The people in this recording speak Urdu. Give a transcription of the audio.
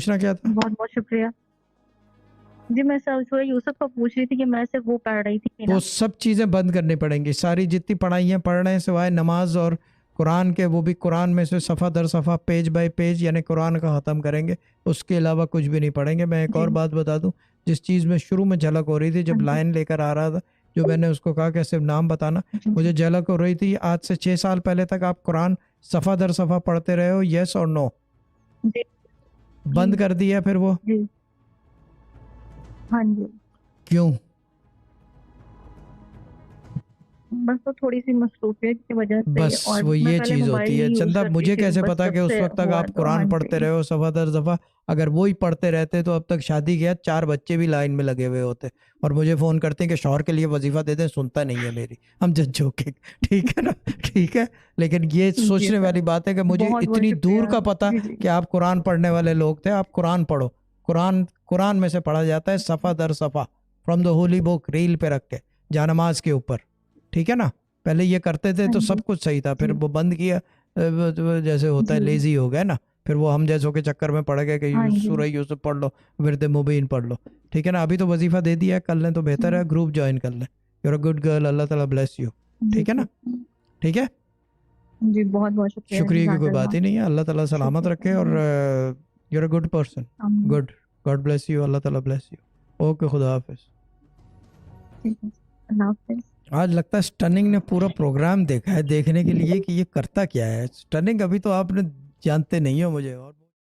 پوچھنا کیا تھا؟ بہت بہت شکریہ جی. میں سورہ یوسف کا پوچھ رہی تھی کہ میں سے وہ پڑھ رہی تھی نا. وہ سب چیزیں بند کرنی پڑیں گی. ساری جتنی پڑھائیاں پڑھ رہے ہیں سوائے نماز اور قرآن کے، وہ بھی قرآن میں سے صفحہ در صفحہ، پیج بائی پیج، یعنی قرآن کا ختم کریں گے. اس کے علاوہ کچھ بھی نہیں پڑھیں گے. میں ایک جی اور بات بتا دوں، جس چیز میں شروع میں جھلک ہو رہی تھی ہاں جب جی لائن لے کر آ رہا تھا، جو میں نے اس کو کہا کہ صرف نام بتانا، جی مجھے جھلک ہو رہی تھی آج سے 6 سال پہلے تک آپ قرآن صفحہ در صفحہ پڑھتے رہے ہو، یس اور نو؟ جی جی بند کر دیا پھر وہ؟ جی. ہاں جی. کیوں؟ بس وہ تھوڑی سی مصروفیت کی وجہ سے، بس اور وہ میں یہ پہلے چیز موبائل ہوتی ہے. نہیں یوز چندہ کرتی مجھے تھی، کیسے بس پتا جب کہ اس سے وقت تک ہوا آپ تو ہاں قرآن پڑھتے جی. رہے ہو صفحہ در صفحہ؟ اگر وہی پڑھتے رہتے تو اب تک شادی کے بعد 4 بچے بھی لائن میں لگے ہوئے ہوتے، اور مجھے فون کرتے ہیں کہ شوہر کے لیے وظیفہ دے دیں. سنتا نہیں ہے میری. ہم جس جوکنگ. ٹھیک ہے نا؟ ٹھیک ہے. لیکن یہ جی سوچنے سر، والی بات ہے کہ مجھے بہت بہت اتنی شکریہ. دور کا پتہ جی جی کہ آپ قرآن پڑھنے والے لوگ تھے. آپ قرآن پڑھو. قرآن قرآن میں سے پڑھا جاتا ہے صفحہ در صفحہ، فرام دا ہولی بک، ریل پہ رکھ کے جانماز کے اوپر. ٹھیک ہے نا؟ پہلے یہ کرتے تھے ہاں تو جی سب کچھ صحیح تھا، پھر جی وہ بند کیا. جیسے ہوتا ہے جی. لیزی ہو گئے نا، پھر وہ ہم جیسوں کے چکر میں پڑ گئے کہ ہاں جی سورہ یوسف پڑھ لو، ورد مبین پڑھ لو. ٹھیک ہے نا؟ ابھی تو وظیفہ دے دیا ہے، کر لیں تو بہتر ہے. گروپ جوائن کر لیں. You are good girl. اللہ تعالیٰ بلیس یو. جی ٹھیک ہے نا؟ جی ٹھیک ہے. جی. بہت بہت شکریہ. شکریہ کی جزاک کوئی بات اللہ. ہی نہیں ہے. اللہ تعالیٰ سلامت رکھے، اور شکریہ. You are a good person. آمین. گڈ. God bless you. اللہ تعالیٰ بلیس یو. اوکے، خدا حافظ. ٹھیک ہے. اللہ حافظ. آج لگتا ہے سٹننگ نے پورا پروگرام دیکھا ہے، دیکھنے کے لیے کہ یہ کرتا کیا ہے. سٹننگ ابھی تو آپ نے جانتے نہیں ہو مجھے. اور